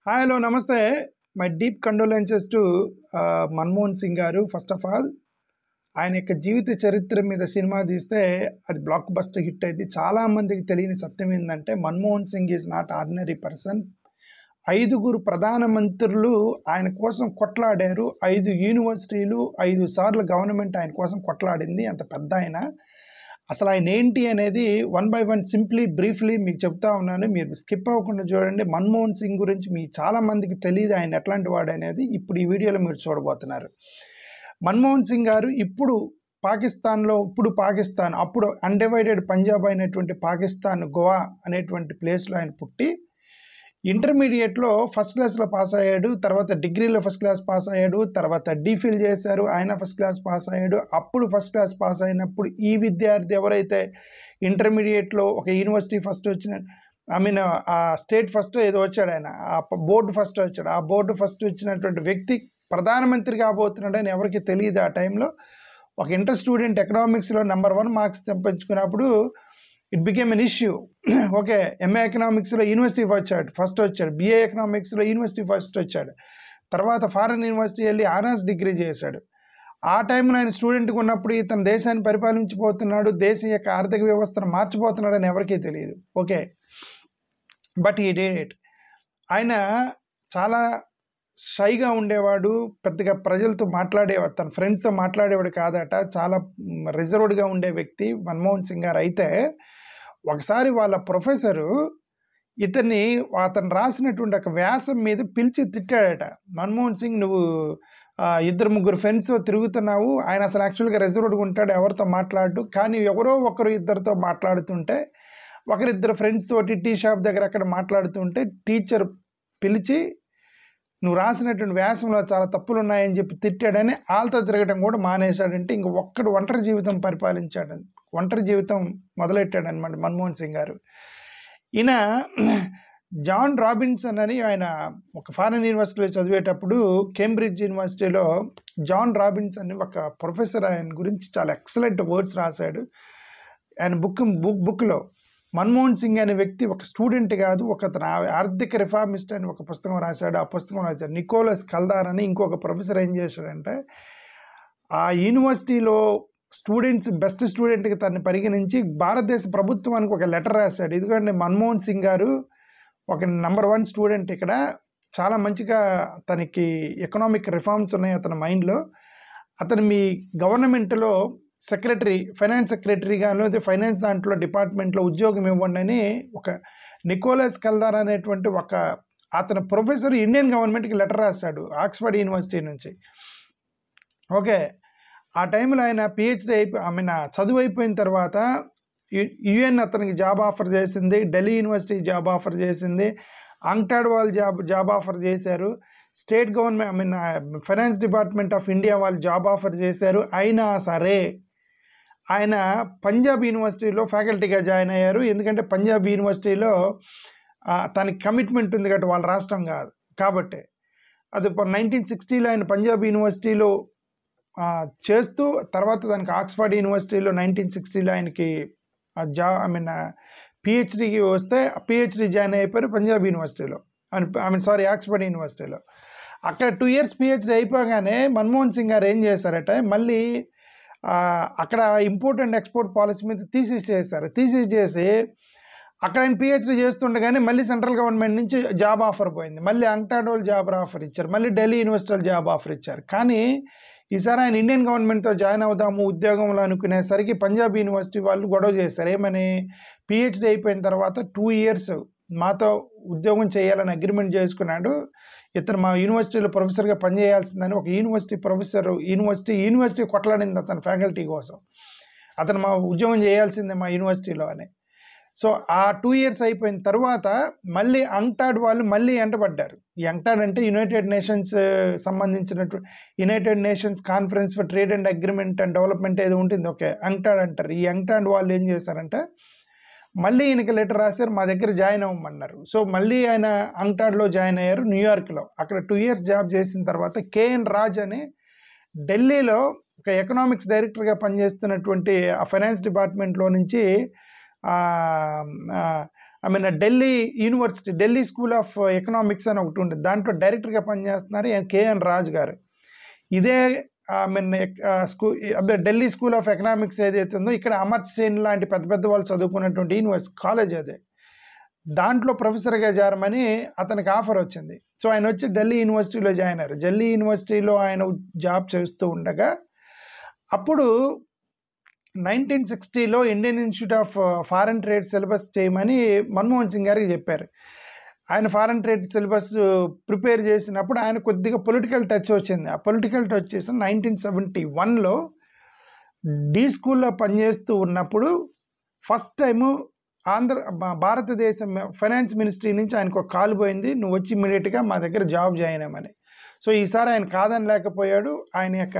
Hi hello నమస్తే. My deep condolences to Manmohan Singh garu. First of all ఆయన యొక్క జీవిత చరిత్ర మీద సినిమా తీస్తే అది బ్లాక్ బస్టర్ హిట్ అయింది. చాలామందికి తెలియని సత్యం ఏంటంటే Manmohan Singh is not ordinary person. 5గురు ప్రధానమంత్రులు ఆయన కోసం కొట్లాడారు. 5 యూనివర్సిటీలు 5 సార్లు గవర్నమెంట్ ఆయన కోసం కొట్లాడింది. అంత పెద్ద ఆయన. అసలు ఆయన ఏంటి అనేది one by one simply briefly మీకు చెప్తా ఉన్నాను. మీరు స్కిప్ అవ్వకుండా చూడండి. మన్మోహన్ సింగ్ గురించి మీ చాలామందికి తెలియదు ఆయన ఎట్లాంటి వాడు అనేది ఇప్పుడు ఈ వీడియోలో మీరు చూడబోతున్నారు. మన్మోహన్ సింగ్ గారు ఇప్పుడు పాకిస్తాన్ అప్పుడు అన్డివైడెడ్ పంజాబ్ అయినటువంటి పాకిస్తాన్ గోవా అనేటువంటి ప్లేస్లో ఆయన పుట్టి ఇంటర్మీడియట్లో ఫస్ట్ క్లాస్లో పాస్ అయ్యాడు. తర్వాత డిగ్రీలో ఫస్ట్ క్లాస్ పాస్ అయ్యాడు. తర్వాత డీఫిల్ చేశారు, ఆయన ఫస్ట్ క్లాస్ పాస్ అయ్యాడు. అప్పుడు ఫస్ట్ క్లాస్ పాస్ అయినప్పుడు ఈ విద్యార్థి ఎవరైతే ఇంటర్మీడియట్లో ఒక యూనివర్సిటీ ఫస్ట్ వచ్చిన ఆ స్టేట్ ఫస్ట్ ఏదో వచ్చాడు, ఆయన ఆ బోర్డు ఫస్ట్ వచ్చాడు. ఆ బోర్డు ఫస్ట్ వచ్చినటువంటి వ్యక్తి ప్రధానమంత్రి కాబోతున్నాడు అని ఎవరికి తెలియదు. ఆ టైంలో ఒక ఇంటర్ స్టూడెంట్ ఎకనామిక్స్లో నెంబర్ 1 మార్క్స్ తెప్పించుకున్నప్పుడు it became an issue. Okay, MA ఎకనామిక్స్లో యూనివర్సిటీ ఫస్ట్ వచ్చాడు. బిఏ ఎకనామిక్స్లో యూనివర్సిటీ ఫస్ట్ వచ్చాడు. తర్వాత ఫారెన్ యూనివర్సిటీ వెళ్ళి ఆనర్స్ డిగ్రీ చేశాడు. ఆ టైంలో ఆయన స్టూడెంట్గా ఉన్నప్పుడు ఇతను దేశాన్ని పరిపాలించిపోతున్నాడు, దేశం యొక్క ఆర్థిక వ్యవస్థను మార్చిపోతున్నాడు అని ఎవరికీ తెలియదు. ఓకే, బట్ ఈ డిడ్ ఇట్. ఆయన చాలా షైగా ఉండేవాడు, పెద్దగా ప్రజలతో మాట్లాడేవాడు, తన ఫ్రెండ్స్తో మాట్లాడేవాడు కాదట. చాలా రిజర్వ్డ్గా ఉండే వ్యక్తి మన్మోహన్ సింగ్ గారు. అయితే ఒకసారి వాళ్ళ ప్రొఫెసరు అతను రాసినటువంటి ఒక వ్యాసం మీద పిలిచి తిట్టాడట. మన్మోహన్ సింగ్, నువ్వు 2-3 ఫ్రెండ్స్తో తిరుగుతున్నావు. ఆయన అసలు యాక్చువల్గా రిజర్వ్డ్గా ఉంటాడు, ఎవరితో మాట్లాడు. కానీ ఎవరో ఒకరు ఇద్దరితో మాట్లాడుతుంటే, ఒకరిద్దరు ఫ్రెండ్స్ తోటి టీ షాప్ దగ్గర అక్కడ మాట్లాడుతుంటే టీచర్ పిలిచి నువ్వు రాసినటువంటి వ్యాసంలో చాలా తప్పులు ఉన్నాయని చెప్పి తిట్టాడని వాళ్ళతో తిరగడం కూడా మానేశాడంటే ఇంక ఒంటరి జీవితం పరిపాలించాడని, ఒంటరి జీవితం మొదలెట్టాడనమాట మన్మోహన్ సింగ్ గారు. ఈయన జాన్ రాబిన్సన్ అని ఆయన ఒక ఫారెన్ యూనివర్సిటీలో చదివేటప్పుడు కేంబ్రిడ్జ్ యూనివర్సిటీలో జాన్ రాబిన్సన్ అని ఒక ప్రొఫెసర్ ఆయన గురించి చాలా ఎక్సలెంట్ వర్డ్స్ రాశాడు. ఆయన బుక్లో మన్మోహన్ సింగ్ అనే వ్యక్తి ఒక స్టూడెంట్ కాదు, ఒక ఆర్థిక రిఫార్మిస్ట్ అని ఒక పుస్తకం రాశాడు. ఆ పుస్తకం రాశాడు నికోలస్ కల్దార్ అని ఇంకొక ప్రొఫెసర్ ఏం చేశాడంటే ఆ యూనివర్సిటీలో బెస్ట్ స్టూడెంట్కి తనని పరిగణించి భారతదేశ ప్రభుత్వానికి ఒక లెటర్ రాశాడు. ఎందుకంటే మన్మోహన్ సింగ్ గారు ఒక నెంబర్ 1 స్టూడెంట్, ఇక్కడ చాలా మంచిగా తనకి ఎకనామిక్ రిఫార్మ్స్ ఉన్నాయి అతని మైండ్లో. అతను మీ గవర్నమెంట్లో ఫైనాన్స్ సెక్రటరీగా లేదా ఫైనాన్స్ దాంట్లో డిపార్ట్మెంట్లో ఉద్యోగం ఇవ్వండి అని ఒక నికోలస్ కల్దార్ అనేటువంటి అతను ప్రొఫెసర్ ఇండియన్ గవర్నమెంట్కి లెటర్ రాశాడు ఆక్స్ఫర్డ్ యూనివర్సిటీ నుంచి. ఓకే, ఆ టైంలో ఆయన పిహెచ్డి చదువు అయిపోయిన తర్వాత యుఎన్ అతనికి జాబ్ ఆఫర్ చేసింది, ఢిల్లీ యూనివర్సిటీ జాబ్ ఆఫర్ చేసింది, అంక్టాడ్ వాళ్ళు జాబ్ ఆఫర్ చేశారు, state government finance department of India వాళ్ళు జాబ్ ఆఫర్ చేశారు. అయినా సరే ఆయన పంజాబ్ యూనివర్సిటీలో ఫ్యాకల్టీగా జాయిన్ అయ్యారు. ఎందుకంటే పంజాబ్ యూనివర్సిటీలో తనకి కమిట్మెంట్ ఉంది కాబట్టి, వాళ్ళ రాష్ట్రం కాదు కాబట్టి. అది 1960లో ఆయన పంజాబ్ యూనివర్సిటీలో చేస్తూ తర్వాత దానికి ఆక్స్ఫర్డ్ యూనివర్సిటీలో 1960లో ఆయనకి పిహెచ్డికి వస్తే పిహెచ్డి జాయిన్ అయిపోయారు పంజాబ్ యూనివర్సిటీలో, ఆక్స్ఫర్డ్ యూనివర్సిటీలో. అక్కడ 2 ఇయర్స్ పిహెచ్డి అయిపోగానే మన్మోహన్ సింగ్ గారు ఏం చేశారట, మళ్ళీ అక్కడ ఇంపోర్ట్ అండ్ ఎక్స్పోర్ట్ పాలసీ మీద థీసిస్ చేసి అక్కడ ఆయన పిహెచ్డి చేస్తుండగానే మళ్ళీ సెంట్రల్ గవర్నమెంట్ నుంచి జాబ్ ఆఫర్ పోయింది. మళ్ళీ అంక్టాడ్ వాళ్ళు జాబ్ ఆఫర్ ఇచ్చారు, మళ్ళీ ఢిల్లీ యూనివర్సిటీలో జాబ్ ఆఫర్ ఇచ్చారు. కానీ ఈసారి ఆయన ఇండియన్ గవర్నమెంట్తో జాయిన్ అవుదాము ఉద్యోగంలో అనుకునేసరికి పంజాబ్ యూనివర్సిటీ వాళ్ళు గొడవ చేశారు. ఏమని, పిహెచ్డి అయిపోయిన తర్వాత 2 ఇయర్స్ మాతో ఉద్యోగం చేయాలని అగ్రిమెంట్ చేసుకున్నాడు, ఇతను మా యూనివర్సిటీలో ప్రొఫెసర్గా పనిచేయాల్సిందని ఒక యూనివర్సిటీ ప్రొఫెసర్ యూనివర్సిటీ కొట్లాడింది అతని ఫ్యాకల్టీ కోసం, అతను మా ఉద్యోగం చేయాల్సిందే మా యూనివర్సిటీలో అని. సో ఆ 2 ఇయర్స్ అయిపోయిన తర్వాత మళ్ళీ అంక్టాడ్ వాళ్ళు మళ్ళీ ఎంటబడ్డారు. ఈ అంక్టాడ్ అంటే యునైటెడ్ నేషన్స్ సంబంధించినటువంటి United nations conference for trade and agreement and development ఏదో ఉంటుంది. ఓకే, అంక్టాడ్ అంటారు. ఈ అంక్టాడ్ వాళ్ళు ఏం చేశారంటే మళ్ళీ ఈయనకి లెటర్ రాశారు, మా దగ్గర జాయిన్ అవ్వమన్నారు. సో మళ్ళీ ఆయన అంక్టాడ్లో జాయిన్ అయ్యారు న్యూయార్క్లో. అక్కడ 2 ఇయర్స్ జాబ్ చేసిన తర్వాత కేఎన్ రాజ్ అని ఢిల్లీలో ఒక ఎకనామిక్స్ డైరెక్టర్గా పనిచేస్తున్నటువంటి ఆ ఫైనాన్స్ డిపార్ట్మెంట్లో నుంచి Delhi university, Delhi school of economics అని ఒకటి ఉంటుంది, దాంట్లో డైరెక్టర్గా పనిచేస్తున్నారు కేఎన్ రాజు గారు. ఇదే ఢిల్లీ స్కూల్ ఆఫ్ ఎకనామిక్స్ ఏదైతే ఉందో ఇక్కడ అమర్త్ సేన్ లాంటి పెద్ద పెద్ద వాళ్ళు చదువుకున్నటువంటి యూనివర్సిటీ కాలేజ్ అదే, దాంట్లో ప్రొఫెసర్గా చేరమని అతనికి ఆఫర్ వచ్చింది. సో ఆయన వచ్చి ఢిల్లీ యూనివర్సిటీలో జాయిన్ అయ్యారు. ఢిల్లీ యూనివర్సిటీలో ఆయన జాబ్ చేస్తూ ఉండగా అప్పుడు 1960లో Indian Institute of Foreign Trade syllabus చేయమని మన్మోహన్ సింగ్ గారికి చెప్పారు. ఆయన ఫారెన్ ట్రేడ్ సిలబస్ ప్రిపేర్ చేసినప్పుడు ఆయన కొద్దిగా పొలిటికల్ టచ్ వచ్చింది. ఆ పొలిటికల్ టచ్ చేసి 1971లో డి స్కూల్లో పనిచేస్తూ ఉన్నప్పుడు ఫస్ట్ టైము భారతదేశం ఫైనాన్స్ మినిస్ట్రీ నుంచి ఆయనకు ఒక కాల్ పోయింది, నువ్వు వచ్చి ఇమ్మీడియట్గా మా దగ్గర జాబ్ జాయిన్ అయ్యమని. సో ఈసారి ఆయన కాదని లేకపోయాడు. ఆయన యొక్క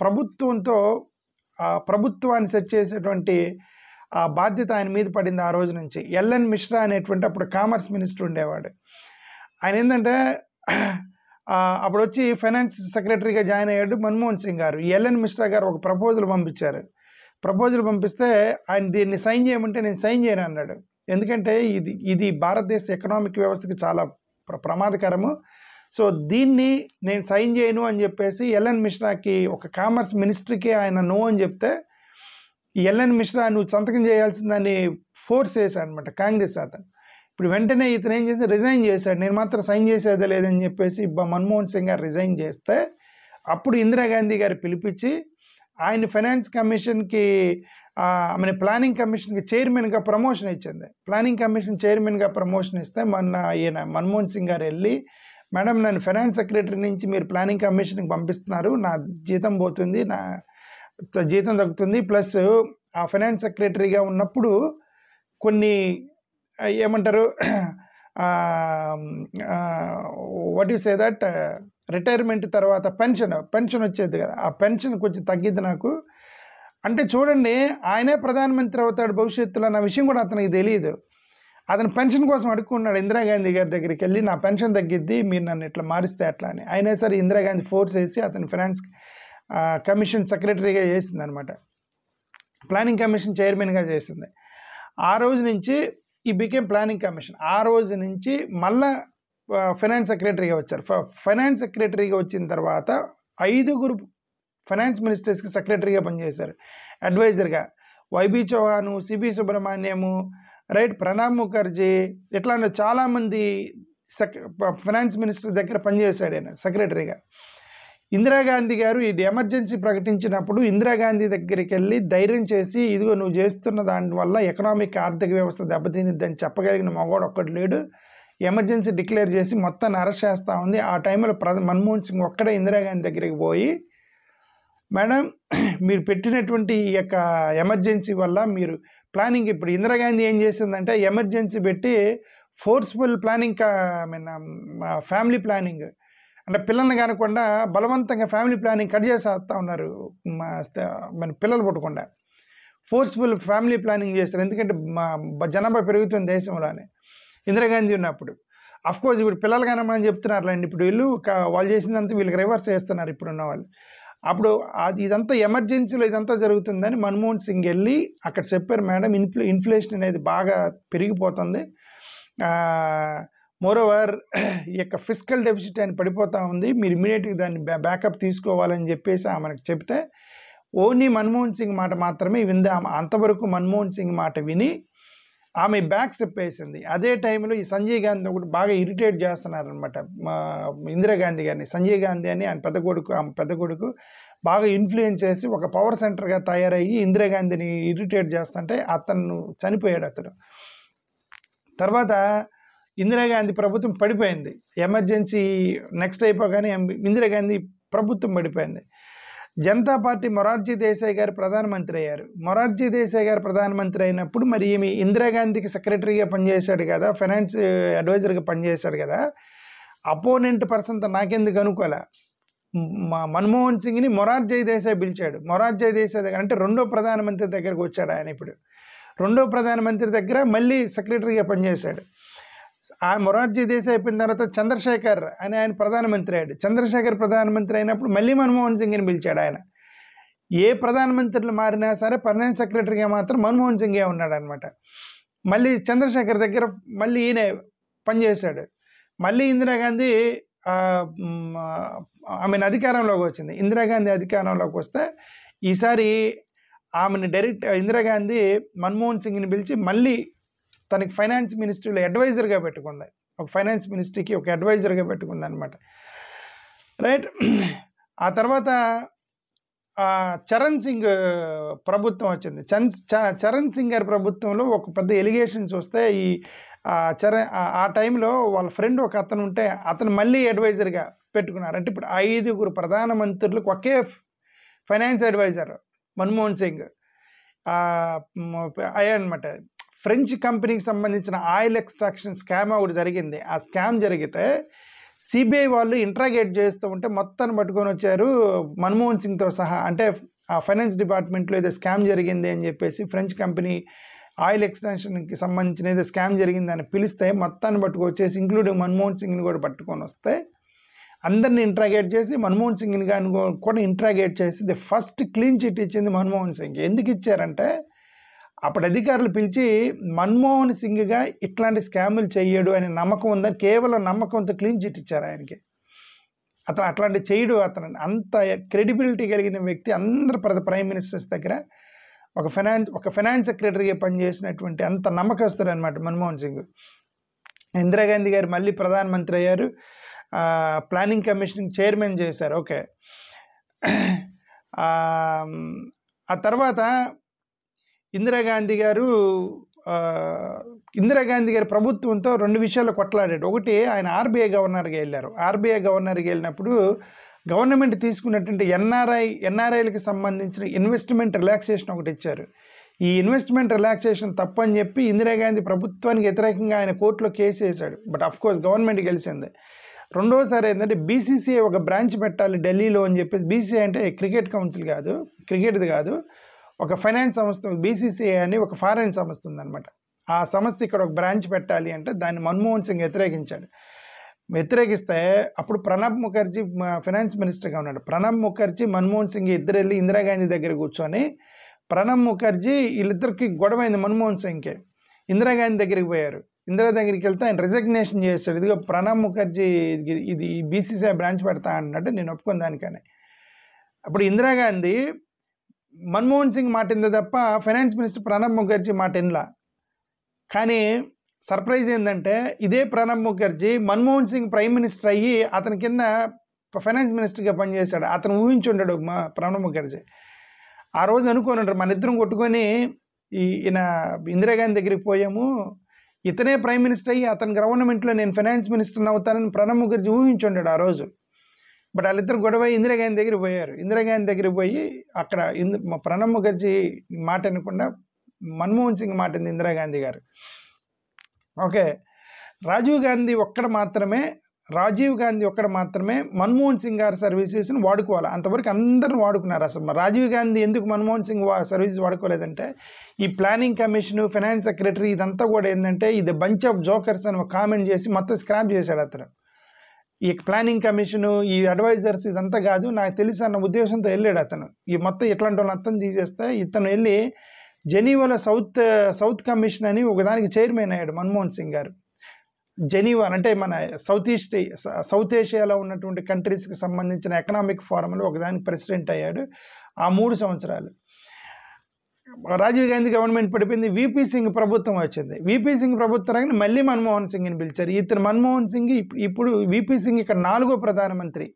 ప్రభుత్వంతో ప్రభుత్వాన్ని సెట్ చేసేటువంటి బాధ్యత ఆయన మీద పడింది ఆ రోజు నుంచి. ఎల్ఎన్ మిశ్రా అనేటువంటి అప్పుడు కామర్స్ మినిస్టర్ ఉండేవాడు. ఆయన ఏంటంటే అప్పుడు వచ్చి ఫైనాన్స్ సెక్రటరీగా జాయిన్ అయ్యాడు మన్మోహన్ సింగ్ గారు. ఎల్ఎన్ మిశ్రా గారు ఒక ప్రపోజల్ పంపించారు. ప్రపోజల్ పంపిస్తే ఆయన దీన్ని సైన్ చేయమంటే నేను సైన్ చేయను అన్నాడు. ఎందుకంటే ఇది భారతదేశ ఎకనామిక్ వ్యవస్థకి చాలా ప్రమాదకరము. సో దీన్ని నేను సైన్ చేయను అని చెప్పేసి ఎల్ఎన్ మిశ్రాకి, ఒక కామర్స్ మినిస్టర్కి ఆయన నో అని చెప్తే ఎల్ఎన్ మిశ్రా నువ్వు సంతకం చేయాల్సిందని ఫోర్స్ చేశాడు అనమాట కాంగ్రెస్ అతను. ఇప్పుడు వెంటనే ఇతను ఏం చేసి రిజైన్ చేశాడు, నేను మాత్రం సైన్ చేసేదే లేదని చెప్పేసి మన్మోహన్ సింగ్ గారు రిజైన్ చేస్తే అప్పుడు ఇందిరాగాంధీ గారు పిలిపించి ఆయన ఫైనాన్స్ కమిషన్కి ప్లానింగ్ కమిషన్కి చైర్మన్గా ప్రమోషన్ ఇచ్చింది. ప్లానింగ్ కమిషన్ చైర్మన్గా ప్రమోషన్ ఇస్తే ఈయన మన్మోహన్ సింగ్ గారు వెళ్ళి, మేడం నన్ను ఫైనాన్స్ సెక్రటరీ నుంచి మీరు ప్లానింగ్ కమిషన్కి పంపిస్తున్నారు, నా జీతం పోతుంది, నా జీతం తగ్గుతుంది, ప్లస్ ఆ ఫైనాన్స్ సెక్రటరీగా ఉన్నప్పుడు కొన్ని ఏమంటారు what you say that retirement తర్వాత పెన్షన్ వచ్చేది కదా, ఆ పెన్షన్ కొంచెం తగ్గిద్ది నాకు అంటే. చూడండి, ఆయనే ప్రధానమంత్రి అవుతాడు భవిష్యత్తులో అన్న విషయం కూడా అతనికి తెలియదు. అతను పెన్షన్ కోసం అడుక్కున్నాడు ఇందిరాగాంధీ గారి దగ్గరికి వెళ్ళి, నా పెన్షన్ తగ్గిద్ది, మీరు నన్ను ఇట్లా మారిస్తే అట్లా అని. అయినా సరే ఇందిరాగాంధీ ఫోర్స్ చేసి అతను ఫైనాన్స్ కమిషన్ సెక్రటరీగా చేసింది అనమాట, ప్లానింగ్ కమిషన్ చైర్మన్గా చేసింది. ఆ రోజు నుంచి ఈ బికేమ్ ప్లానింగ్ కమిషన్. ఆ రోజు నుంచి మళ్ళా ఫైనాన్స్ సెక్రటరీగా వచ్చారు. ఫైనాన్స్ సెక్రటరీగా వచ్చిన తర్వాత 5 ఫైనాన్స్ మినిస్టర్స్కి సెక్రటరీగా పనిచేశారు అడ్వైజర్గా. YB Chauhan, CB సుబ్రహ్మణ్యము, right, Pranab Mukherjee, ఇట్లాంటి చాలామంది ఫైనాన్స్ మినిస్టర్ దగ్గర పనిచేశాడు ఆయన సెక్రటరీగా. ఇందిరాగాంధీ గారు ఇది ఎమర్జెన్సీ ప్రకటించినప్పుడు ఇందిరాగాంధీ దగ్గరికి వెళ్ళి ధైర్యం చేసి, ఇదిగో నువ్వు చేస్తున్న దానివల్ల ఆర్థిక వ్యవస్థ దెబ్బతినిద్దని చెప్పగలిగిన మగవాడు ఒక్కడు లేడు, ఎమర్జెన్సీ డిక్లేర్ చేసి మొత్తాన్ని అరెస్ట్ చేస్తూ ఉంది. ఆ టైంలో మన్మోహన్ సింగ్ ఒక్కడే ఇందిరాగాంధీ దగ్గరికి పోయి, మేడం మీరు పెట్టినటువంటి ఈ యొక్క ఎమర్జెన్సీ వల్ల మీరు ప్లానింగ్, ఇప్పుడు ఇందిరాగాంధీ ఏం చేసిందంటే ఎమర్జెన్సీ పెట్టి ఫోర్స్ఫుల్ ప్లానింగ్, ఫ్యామిలీ ప్లానింగ్ అంటే పిల్లల్ని కానకుండా బలవంతంగా ఫ్యామిలీ ప్లానింగ్ కట్ చేసేస్తూ ఉన్నారు, మన పిల్లలు పుట్టకుండా ఫోర్స్ఫుల్ ఫ్యామిలీ ప్లానింగ్ చేస్తారు. ఎందుకంటే జనాభా పెరుగుతుంది దేశంలోనే ఇందిరాగాంధీ ఉన్నప్పుడు. అఫ్కోర్స్ ఇప్పుడు పిల్లలు కనమని చెప్తున్నారులేండి, ఇప్పుడు వాళ్ళు చేసిందంతా వీళ్ళకి రివర్స్ చేస్తున్నారు ఇప్పుడున్న వాళ్ళు. అప్పుడు ఇదంతా ఎమర్జెన్సీలో ఇదంతా జరుగుతుందని మన్మోహన్ సింగ్ వెళ్ళి అక్కడ చెప్పారు, మేడం ఇన్ఫ్లేషన్ అనేది బాగా పెరిగిపోతుంది, మోరోవర్ ఈ యొక్క ఫిస్కల్ డెఫిసిట్ అని పడిపోతూ ఉంది, మీరు ఇమీడియట్గా దాన్ని బ్యాకప్ తీసుకోవాలని చెప్పేసి ఆమెకు చెప్తే ఓన్లీ మన్మోహన్ సింగ్ మాట మాత్రమే వింది. అంతవరకు మన్మోహన్ సింగ్ మాట విని ఆమె బ్యాక్ స్టెప్ వేసింది. అదే టైంలో ఈ సంజయ్ గాంధీ ఒకటి బాగా ఇరిటేట్ చేస్తున్నారనమాట ఇందిరాగాంధీ గారిని. సంజయ్ గాంధీ అని ఆయన ఆమె పెద్ద కొడుకు బాగా ఇన్ఫ్లుయెన్స్ చేసి ఒక పవర్ సెంటర్గా తయారయ్యి ఇందిరాగాంధీని ఇరిటేట్ చేస్తుంటే అతను చనిపోయాడు. అతను తర్వాత ఇందిరాగాంధీ ప్రభుత్వం పడిపోయింది. ఎమర్జెన్సీ నెక్స్ట్ అయిపోగానే ఇందిరాగాంధీ ప్రభుత్వం పడిపోయింది. జనతా పార్టీ మొరార్జీ దేశాయ్ గారు ప్రధానమంత్రి అయ్యారు. మొరార్జీ దేశాయ్ గారు ప్రధానమంత్రి అయినప్పుడు మరి ఈమె ఇందిరాగాంధీకి సెక్రటరీగా పనిచేశాడు కదా, ఫైనాన్స్ అడ్వైజర్గా పనిచేశాడు కదా, అపోనెంట్ పర్సన్తో నాకెందుకు అనుకోలే. మన్మోహన్ సింగ్ని మొరార్జీ దేశాయ్ పిలిచాడు. మొరార్జీ దేశాయ్ దగ్గర అంటే రెండో ప్రధానమంత్రి దగ్గరకు వచ్చాడు ఆయన. ఇప్పుడు రెండో ప్రధానమంత్రి దగ్గర మళ్ళీ సెక్రటరీగా పనిచేశాడు. ఆ మొరార్జీ దేశాయ్ అయిపోయిన తర్వాత చంద్రశేఖర్ అని ఆయన ప్రధానమంత్రి అయ్యాడు. చంద్రశేఖర్ ప్రధానమంత్రి అయినప్పుడు మళ్ళీ మన్మోహన్ సింగ్ని పిలిచాడు ఆయన. ఏ ప్రధానమంత్రులు మారినా సరే పర్మనెంట్ సెక్రటరీగా మాత్రం మన్మోహన్ సింగే ఉన్నాడు అనమాట. మళ్ళీ చంద్రశేఖర్ దగ్గర మళ్ళీ ఈయన పనిచేశాడు. మళ్ళీ ఇందిరాగాంధీ ఆమెను అధికారంలోకి వచ్చింది. ఇందిరాగాంధీ అధికారంలోకి వస్తే ఈసారి ఆమెను ఇందిరాగాంధీ మన్మోహన్ సింగ్ని పిలిచి మళ్ళీ తనకి ఫైనాన్స్ మినిస్ట్రీలో అడ్వైజర్గా పెట్టుకుంది. ఒక ఫైనాన్స్ మినిస్ట్రీకి ఒక అడ్వైజర్గా పెట్టుకుంది అనమాట. రైట్. ఆ తర్వాత చరణ్ సింగ్ ప్రభుత్వం వచ్చింది. చరణ్ సింగ్ గారి ప్రభుత్వంలో ఒక పెద్ద ఎలిగేషన్స్ వస్తే ఆ టైంలో వాళ్ళ ఫ్రెండ్ ఒక అతను ఉంటే అతను మళ్ళీ అడ్వైజర్గా పెట్టుకున్నారు. అంటే ఇప్పుడు 5 ప్రధానమంత్రులకు ఒకే ఫైనాన్స్ అడ్వైజర్ మన్మోహన్ సింగ్ అయ్యాడనమాట. ఫ్రెంచ్ కంపెనీకి సంబంధించిన ఆయిల్ ఎక్స్ట్రాక్షన్ స్కామ్ ఒకటి జరిగింది. ఆ స్కామ్ జరిగితే సిబిఐ వాళ్ళు ఇంట్రాగేట్ చేస్తూ ఉంటే మొత్తాన్ని పట్టుకొని వచ్చారు మన్మోహన్ సింగ్తో సహా. అంటే ఆ ఫైనాన్స్ డిపార్ట్మెంట్లో ఏదో స్కామ్ జరిగింది అని చెప్పేసి ఫ్రెంచ్ కంపెనీ ఆయిల్ ఎక్స్ట్రాక్షన్కి సంబంధించిన ఏదో స్కామ్ జరిగిందని పిలిస్తే మొత్తాన్ని పట్టుకొచ్చేసి ఇంక్లూడింగ్ మన్మోహన్ సింగ్ని కూడా పట్టుకొని వస్తే అందరిని ఇంట్రాగేట్ చేసి మన్మోహన్ సింగ్ని కానీ కూడా ఇంట్రాగేట్ చేసి ది ఫస్ట్ క్లీన్ చిట్ ఇచ్చింది మన్మోహన్ సింగ్. ఎందుకు ఇచ్చారంటే అప్పుడు అధికారులు పిలిచి మన్మోహన్ సింగ్గా ఇట్లాంటి స్కాములు చెయ్యడు అనే నమ్మకం ఉందని కేవలం నమ్మకంతో క్లీన్ చిట్ ఇచ్చారు ఆయనకి. అతను అట్లాంటి చేయడు, అతను అంత క్రెడిబిలిటీ కలిగిన వ్యక్తి. అందరు ప్రైమ్ మినిస్టర్స్ దగ్గర ఒక ఫైనాన్స్ సెక్రటరీగా పనిచేసినటువంటి అంత నమ్మకస్తుడు అనమాట మన్మోహన్ సింగ్. ఇందిరాగాంధీ గారు మళ్ళీ ప్రధానమంత్రి అయ్యారు. ప్లానింగ్ కమిషన్ చైర్మన్ చేశారు. ఓకే. ఆ తర్వాత ఇందిరాగాంధీ గారి ప్రభుత్వంతో 2 విషయాలు కొట్లాడాడు. ఒకటి, ఆయన ఆర్బీఐ గవర్నర్గా వెళ్ళారు. ఆర్బీఐ గవర్నర్గా వెళ్ళినప్పుడు గవర్నమెంట్ తీసుకున్నటువంటి ఎన్ఆర్ఐలకి సంబంధించిన ఇన్వెస్ట్మెంట్ రిలాక్సేషన్ ఒకటి ఇచ్చారు. ఈ ఇన్వెస్ట్మెంట్ రిలాక్సేషన్ తప్పని చెప్పి ఇందిరాగాంధీ ప్రభుత్వానికి వ్యతిరేకంగా ఆయన కోర్టులో కేసు వేశాడు. బట్ అఫ్కోర్స్ గవర్నమెంట్ గెలిచింది. రెండోసారి ఏంటంటే బీసీసీఐ ఒక బ్రాంచ్ పెట్టాలి ఢిల్లీలో అని చెప్పేసి. బీసీసీఐ అంటే క్రికెట్ కౌన్సిల్ కాదు, క్రికెట్ది కాదు, ఒక ఫైనాన్స్ సంస్థ. బీసీసీఐ అని ఒక ఫారెన్ సంస్థ ఉందన్నమాట. ఆ సంస్థ ఇక్కడ ఒక బ్రాంచ్ పెట్టాలి అంటే దాన్ని మన్మోహన్ సింగ్ వ్యతిరేకిస్తే అప్పుడు ప్రణబ్ ముఖర్జీ ఫైనాన్స్ మినిస్టర్గా ఉన్నాడు. ప్రణబ్ ముఖర్జీ మన్మోహన్ సింగ్ ఇద్దరు వెళ్ళి ఇందిరాగాంధీ దగ్గర కూర్చొని ప్రణబ్ ముఖర్జీ వీళ్ళిద్దరికి గొడవైంది మన్మోహన్ సింగ్కి. ఇందిరాగాంధీ దగ్గరికి పోయారు. ఇందిరా దగ్గరికి వెళ్తే ఆయన రిజగ్నేషన్ చేస్తాడు. ఇదిగో ప్రణబ్ ముఖర్జీ ఇది బీసీసీఐ బ్రాంచ్ పెడతా అన్నట్టు నేను ఒప్పుకున్న దానికని. అప్పుడు ఇందిరాగాంధీ మన్మోహన్ సింగ్ మాట ఇందే తప్ప ఫైనాన్స్ మినిస్టర్ ప్రణబ్ ముఖర్జీ మాట వినలా. కానీ సర్ప్రైజ్ ఏంటంటే ఇదే ప్రణబ్ ముఖర్జీ మన్మోహన్ సింగ్ ప్రైమ్ మినిస్టర్ అయ్యి అతని కింద ఫైనాన్స్ మినిస్టర్గా పనిచేశాడు. అతను ఊహించుండాడు ప్రణబ్ ముఖర్జీ. ఆ రోజు అనుకోనుంటారు మన ఇద్దరం కొట్టుకొని ఈయన ఇందిరాగాంధీ దగ్గరికి పోయాము, ఇతనే ప్రైమ్ మినిస్టర్ అయ్యి అతని గవర్నమెంట్లో నేను ఫైనాన్స్ మినిస్టర్ని అవుతానని ప్రణబ్ ముఖర్జీ ఊహించుండాడు ఆ రోజు. బట్ వాళ్ళిద్దరు గొడవ ఇందిరాగాంధీ దగ్గరికి పోయారు. ఇందిరాగాంధీ దగ్గరికి పోయి అక్కడ ప్రణబ్ ముఖర్జీ మాట అనకుండా మన్మోహన్ సింగ్ మాట ఇందిరాగాంధీ గారు. ఓకే. రాజీవ్ గాంధీ ఒక్కడ మాత్రమే మన్మోహన్ సింగ్ గారి సర్వీసెస్ని వాడుకోవాలి. అంతవరకు అందరిని వాడుకున్నారు. అసలు రాజీవ్ గాంధీ ఎందుకు మన్మోహన్ సింగ్ సర్వీసెస్ వాడుకోలేదంటే ఈ ప్లానింగ్ కమిషన్, ఫైనాన్స్ సెక్రటరీ ఇదంతా కూడా ఏంటంటే ఇది బంచ్ ఆఫ్ జోకర్స్ అని ఒక కామెంట్ చేసి మొత్తం స్క్రాప్ చేశాడు అతను. ఈ ప్లానింగ్ కమిషను, ఈ అడ్వైజర్స్ ఇదంతా కాదు నాకు తెలుసు అన్న ఉద్దేశంతో వెళ్ళాడు అతను. ఈ మొత్తం ఇట్లాంటి వాళ్ళని అర్థం తీసేస్తే ఇతను వెళ్ళి జెనీవాలో సౌత్ కమిషన్ అని ఒకదానికి చైర్మన్ అయ్యాడు మన్మోహన్ సింగ్ గారు. జెనీవా అంటే మన సౌత్ ఏషియాలో ఉన్నటువంటి కంట్రీస్కి సంబంధించిన ఎకనామిక్ ఫోరంలో ఒకదానికి ప్రెసిడెంట్ అయ్యాడు. ఆ 3 సంవత్సరాలు రాజీవ్ గాంధీ గవర్నమెంట్ పడిపోయింది. వీపీ సింగ్ ప్రభుత్వం వచ్చింది. వీపీ సింగ్ ప్రభుత్వం రాగానే మళ్ళీ మన్మోహన్ సింగ్ని పిలిచారు. ఇతను మన్మోహన్ సింగ్ ఇప్పుడు వీపీ సింగ్ ఇక్కడ 4వ ప్రధానమంత్రి.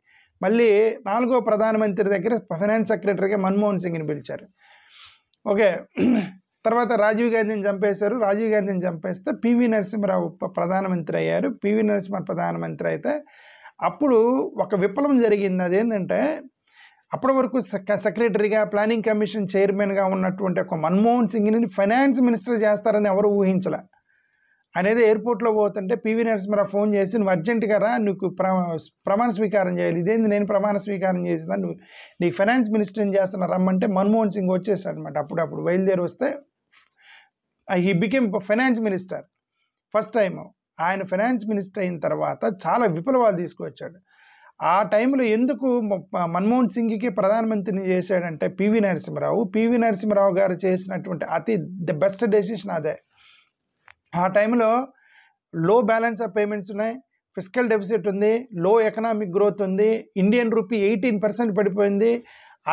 మళ్ళీ 4వ ప్రధానమంత్రి దగ్గర ఫైనాన్స్ సెక్రటరీగా మన్మోహన్ సింగ్ని పిలిచారు. ఓకే. తర్వాత రాజీవ్ గాంధీని చంపేశారు. రాజీవ్ గాంధీని చంపేస్తే పివి నరసింహరావు ప్రధానమంత్రి అయ్యారు. పివి నరసింహరావు ప్రధానమంత్రి అయితే అప్పుడు ఒక విప్లవం జరిగింది. అదేంటంటే అప్పటి వరకు సెక్రటరీగా ప్లానింగ్ కమిషన్ చైర్మన్గా ఉన్నటువంటి ఒక మన్మోహన్ సింగ్ని ఫైనాన్స్ మినిస్టర్ చేస్తారని ఎవరు ఊహించలే. అనేది ఎయిర్పోర్ట్లో పోతుంటే పివి నరసింహరావు ఫోన్ చేసి నువ్వు అర్జెంటుగా రా, నీకు ప్రమాణ స్వీకారం చేయాలి. ఇదేంది నేను ప్రమాణ స్వీకారం చేసిందా, నువ్వు నీకు ఫైనాన్స్ మినిస్టర్ని చేస్తున్నా రమ్మంటే మన్మోహన్ సింగ్ వచ్చేసాడు అనమాట. అప్పుడు బయలుదేరి వస్తే he became finance minister first time. ఆయన ఫైనాన్స్ మినిస్టర్ అయిన తర్వాత చాలా విప్లవాలు తీసుకువచ్చాడు. ఆ టైంలో ఎందుకు మన్మోహన్ సింగ్కి ప్రధానమంత్రిని చేశాడంటే పివి నరసింహరావు గారు చేసినటువంటి ది బెస్ట్ డెసిషన్ అదే. ఆ టైంలో లో బ్యాలెన్స్ ఆఫ్ పేమెంట్స్ ఉన్నాయి, ఫిస్కల్ డెఫిసిట్ ఉంది, లో ఎకనామిక్ గ్రోత్ ఉంది, ఇండియన్ రూపీ 18% పడిపోయింది.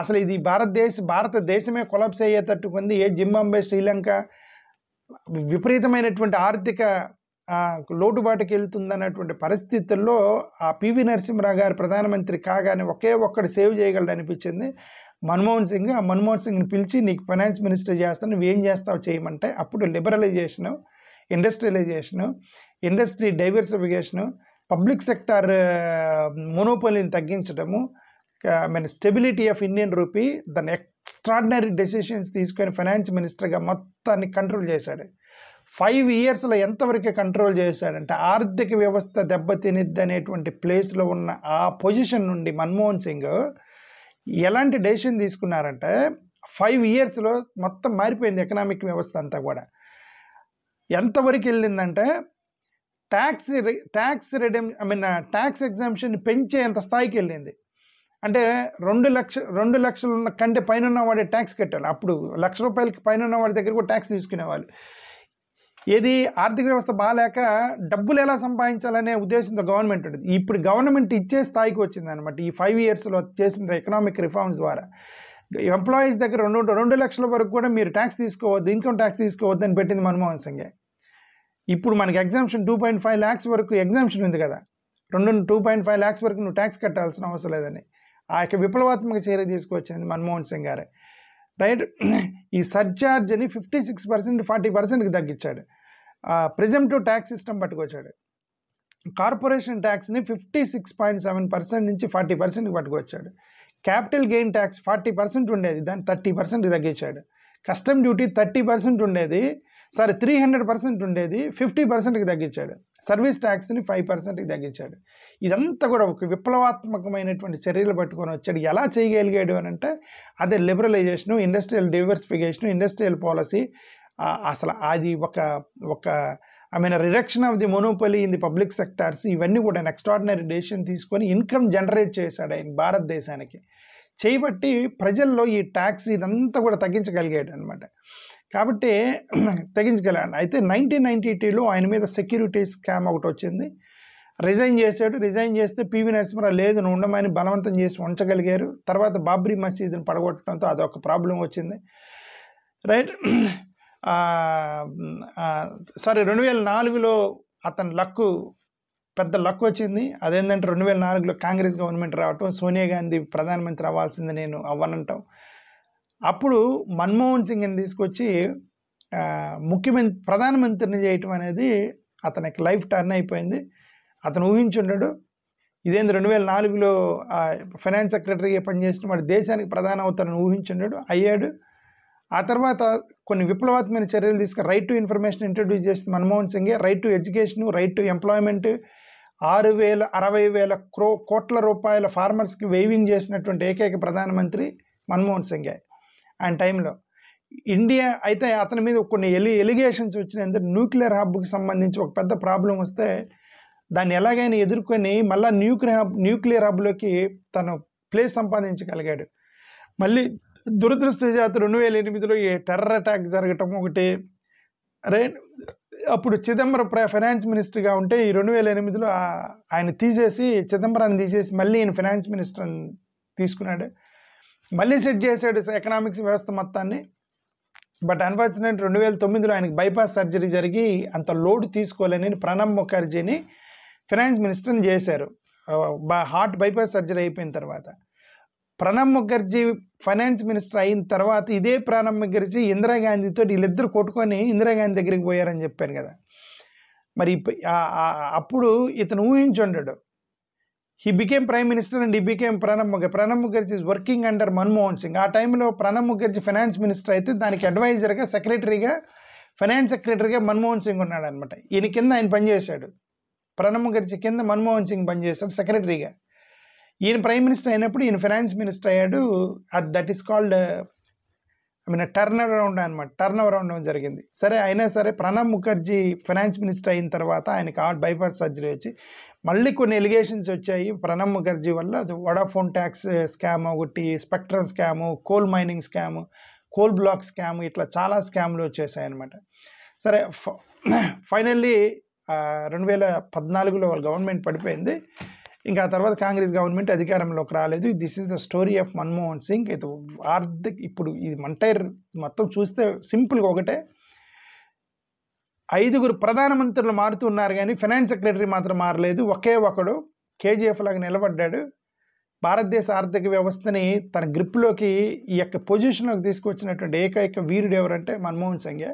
అసలు ఇది భారతదేశమే కొలాప్స్ అయ్యేటట్టు ఉంది. జింబాబ్వే, శ్రీలంక విపరీతమైనటువంటి ఆర్థిక లోటుబాటుకి వెళ్తుందన్నటువంటి పరిస్థితుల్లో ఆ పివి నరసింహరావు గారు ప్రధానమంత్రి కాగానే ఒక్కడు సేవ్ చేయగలడు అనిపించింది మన్మోహన్ సింగ్. ఆ మన్మోహన్ సింగ్ని పిలిచి నీకు ఫైనాన్స్ మినిస్టర్ చేస్తాను, నువ్వేం చేస్తావు చేయమంటే అప్పుడు liberalisation, industrialisation, industry diversification, public sector మోనోపోలీని తగ్గించడము, స్టెబిలిటీ ఆఫ్ ఇండియన్ రూపీ, దాని ఎక్స్ట్రాడినరీ డెసిషన్స్ తీసుకొని ఫైనాన్స్ మినిస్టర్గా మొత్తాన్ని కంట్రోల్ చేశాడు. 5 ఇయర్స్లో ఎంతవరకు కంట్రోల్ చేశాడంటే ఆర్థిక వ్యవస్థ దెబ్బతినిద్ది అనేటువంటి ప్లేస్లో ఉన్న ఆ పొజిషన్ నుండి మన్మోహన్ సింగ్ ఎలాంటి డెసిషన్ తీసుకున్నారంటే 5 ఇయర్స్లో మొత్తం మారిపోయింది ఎకనామిక్ వ్యవస్థ అంతా కూడా. ఎంతవరకు వెళ్ళిందంటే ట్యాక్స్ ఎగ్జామ్షన్ పెంచేంత స్థాయికి వెళ్ళింది. అంటే 2 లక్షలు కంటే పైన ఉన్నవాడే ట్యాక్స్ కట్టాలి. అప్పుడు ₹1,00,000 పైన ఉన్నవాడి దగ్గర కూడా ట్యాక్స్ తీసుకునేవాళ్ళు. ఏది ఆర్థిక వ్యవస్థ బాగాలేక డబ్బులు ఎలా సంపాదించాలనే ఉద్దేశంతో గవర్నమెంట్ ఉంటుంది. ఇప్పుడు గవర్నమెంట్ ఇచ్చే స్థాయికి వచ్చింది అనమాట. ఈ 5 ఇయర్స్లో చేసిన ఎకనామిక్ రిఫార్మ్స్ ద్వారా ఎంప్లాయీస్ దగ్గర 2 లక్షల వరకు కూడా మీరు ట్యాక్స్ తీసుకోవద్దు, ఇన్కమ్ ట్యాక్స్ తీసుకోవద్దు అని పెట్టింది మన్మోహన్ సింగే. ఇప్పుడు మనకి ఎగ్జామ్షన్ 2.5 lakhs వరకు ఎగ్జామ్షన్ ఉంది కదా, 2.5 lakhs వరకు నువ్వు ట్యాక్స్ కట్టాల్సిన అవసరం లేదని ఆ యొక్క విప్లవాత్మక చర్య తీసుకొచ్చింది మన్మోహన్ సింగ్ గారే. రైట్. ఈ సర్చార్జ్ని 56% 40%కి తగ్గించాడు. ప్రిజంప్టివ్ ట్యాక్స్ సిస్టమ్ పట్టుకొచ్చాడు. కార్పొరేషన్ ట్యాక్స్ని 56.7% నుంచి 40%కి పట్టుకొచ్చాడు. క్యాపిటల్ గెయిన్ ట్యాక్స్ 40% ఉండేది, దాన్ని 30%కి తగ్గించాడు. కస్టమ్ డ్యూటీ 30% ఉండేది, 300% ఉండేది, 50%కి తగ్గించాడు. సర్వీస్ ట్యాక్స్ని 5%కి తగ్గించాడు. ఇదంతా కూడా ఒక విప్లవాత్మకమైనటువంటి చర్యలు పట్టుకొని వచ్చాడు. ఎలా చేయగలిగాడు అని అంటే అదే లిబరలైజేషను, ఇండస్ట్రియల్ డైవర్సిఫికేషను, ఇండస్ట్రియల్ పాలసీ. అసలు అది ఒక reduction of the monopoly in the public sectors, ఇవన్నీ కూడా ఎక్స్ట్రాడినరీ డెసిషన్ తీసుకొని ఇన్కమ్ జనరేట్ చేశాడు ఆయన భారతదేశానికి. చేయబట్టి ప్రజల్లో ఈ ట్యాక్స్ ఇదంతా కూడా తగ్గించగలిగాడు అనమాట. కాబట్టి తగ్గించగలిగాడు. అయితే 1992లో ఆయన మీద సెక్యూరిటీ స్కామ్ ఒకటి వచ్చింది. రిజైన్ చేశాడు. రిజైన్ చేస్తే పివి నరసింహరావు లేదు నువ్వు ఉండమని బలవంతం చేసి ఉంచగలిగారు. తర్వాత బాబ్రీ మసీదుని పడగొట్టడంతో అదొక ప్రాబ్లం వచ్చింది. రైట్. 2004లో అతని పెద్ద లక్ వచ్చింది. అదేంటంటే 2004లో కాంగ్రెస్ గవర్నమెంట్ రావటం, సోనియా గాంధీ ప్రధానమంత్రి అవ్వాల్సింది, నేను అవ్వనంటాం. అప్పుడు మన్మోహన్ సింగ్ని తీసుకొచ్చి ప్రధానమంత్రిని చేయటం అనేది అతనికి లైఫ్ టర్న్ అయిపోయింది. అతను ఊహించుండడు ఇదేంది 2004లో ఫైనాన్స్ సెక్రటరీగా పనిచేసిన వాడు దేశానికి ప్రధాని అవుతారని ఊహించుండడు, అయ్యాడు. ఆ తర్వాత కొన్ని విప్లవాత్మక చర్యలు తీసుకుని రైట్ టు ఇన్ఫర్మేషన్ ఇంట్రడ్యూస్ చేసిన మన్మోహన్ సింగే, right to education, right to employment, 60,000 కోట్ల రూపాయల ఫార్మర్స్కి వేవింగ్ చేసినటువంటి ఏకైక ప్రధానమంత్రి మన్మోహన్ సింగే ఆయన టైంలో. ఇండియా అయితే అతని మీద కొన్ని ఎలిగేషన్స్ వచ్చినాయి. న్యూక్లియర్ హబ్కి సంబంధించి ఒక పెద్ద ప్రాబ్లం వస్తే దాన్ని ఎలాగైనా ఎదుర్కొని మళ్ళీ న్యూక్లియర్ హబ్లోకి తను ప్లేస్ సంపాదించగలిగాడు. మళ్ళీ దురదృష్టవశాత్తు 2008లో ఈ టెర్రర్ అటాక్ జరగటం ఒకటి. అప్పుడు చిదంబరం ఫైనాన్స్ మినిస్టర్గా ఉంటే ఈ 2008లో ఆయన చిదంబరాన్ని తీసేసి మళ్ళీ ఈయన ఫైనాన్స్ మినిస్టర్ తీసుకున్నాడు. మళ్ళీ సెట్ చేశాడు ఎకనామిక్స్ వ్యవస్థ మొత్తాన్ని. బట్ అన్ఫార్చునేట్ 2009లో ఆయనకి బైపాస్ సర్జరీ జరిగి అంత లోడ్ తీసుకోలేని ప్రణబ్ ముఖర్జీని ఫైనాన్స్ మినిస్టర్ని చేశారు. హార్ట్ బైపాస్ సర్జరీ అయిపోయిన తర్వాత ప్రణబ్ ముఖర్జీ ఫైనాన్స్ మినిస్టర్ అయిన తర్వాత ఇదే ప్రణబ్ ముఖర్జీ ఇందిరాగాంధీతో వీళ్ళిద్దరు కొట్టుకొని ఇందిరాగాంధీ దగ్గరికి పోయారని చెప్పాను కదా. మరి అప్పుడు ఇతను ఊహించుండడు. He became prime minister and he became Pranab Mukherjee is working under Manmohan Singh. ఆ టైంలో ప్రణబ్ ముఖర్జీ ఫైనాన్స్ మినిస్టర్ అయితే దానికి అడ్వైజర్గా ఫైనాన్స్ సెక్రటరీగా మన్మోహన్ సింగ్ ఉన్నాడు అనమాట. ఈయన కింద ఆయన పనిచేశాడు. ప్రణబ్ ముఖర్జీ కింద మన్మోహన్ సింగ్ పనిచేశాడు సెక్రటరీగా. ఈయన ప్రైమ్ మినిస్టర్ అయినప్పుడు ఈయన ఫైనాన్స్ మినిస్టర్ అయ్యాడు. That is called turn around జరిగింది. సరే అయినా సరే ప్రణబ్ ముఖర్జీ ఫైనాన్స్ మినిస్టర్ అయిన తర్వాత ఆయనకి హార్ట్ బైపాస్ సర్జరీ వచ్చి మళ్ళీ కొన్ని ఎలిగేషన్స్ వచ్చాయి ప్రణబ్ ముఖర్జీ వల్ల. అది వడాఫోన్ ట్యాక్స్ స్కామ్ ఒకటి, spectrum scam, coal mining scam, coal block scam, ఇట్లా చాలా స్కామ్లు వచ్చేసాయి అనమాట. సరే ఫైనల్లీ 2014లో వాళ్ళ గవర్నమెంట్ పడిపోయింది. ఇంకా ఆ తర్వాత కాంగ్రెస్ గవర్నమెంట్ అధికారంలోకి రాలేదు. This is the story of Manmohan Singh. ఇది ఇప్పుడు ఇది ఎంటైర్ మొత్తం చూస్తే సింపుల్గా ఒకటే, 5గురు ప్రధానమంత్రులు మారుతున్నారు కానీ ఫైనాన్స్ సెక్రటరీ మాత్రం మారలేదు. ఒకే ఒకడు కేజీఎఫ్ లాగా నిలబడ్డాడు. భారతదేశ ఆర్థిక వ్యవస్థని తన గ్రిప్లోకి ఈ యొక్క పొజిషన్లోకి తీసుకొచ్చినటువంటి ఏకైక వీరుడు ఎవరంటే మన్మోహన్ సింగే.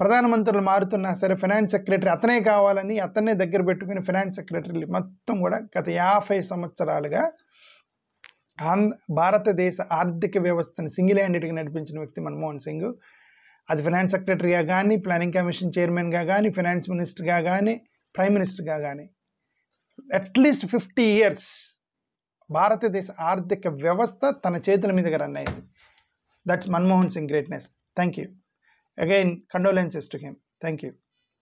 ప్రధానమంత్రులు మారుతున్నా సరే ఫైనాన్స్ సెక్రటరీ అతనే కావాలని అతన్నే దగ్గర పెట్టుకుని ఫైనాన్స్ సెక్రటరీ మొత్తం కూడా గత 50 సంవత్సరాలుగా భారతదేశ ఆర్థిక వ్యవస్థను సింగిల్ హ్యాండెడ్గా నడిపించిన వ్యక్తి మన్మోహన్ సింగ్. అది ఫైనాన్స్ సెక్రటరీగా కానీ, ప్లానింగ్ కమిషన్ చైర్మన్గా కానీ, ఫైనాన్స్ మినిస్టర్గా కానీ, ప్రైమ్ మినిస్టర్గా కానీ అట్లీస్ట్ 50 years భారతదేశ ఆర్థిక వ్యవస్థ తన చేతుల మీదుగా రన్ అయింది. That's Manmohan Singh greatness. Thank you. Again, condolences to him. Thank you.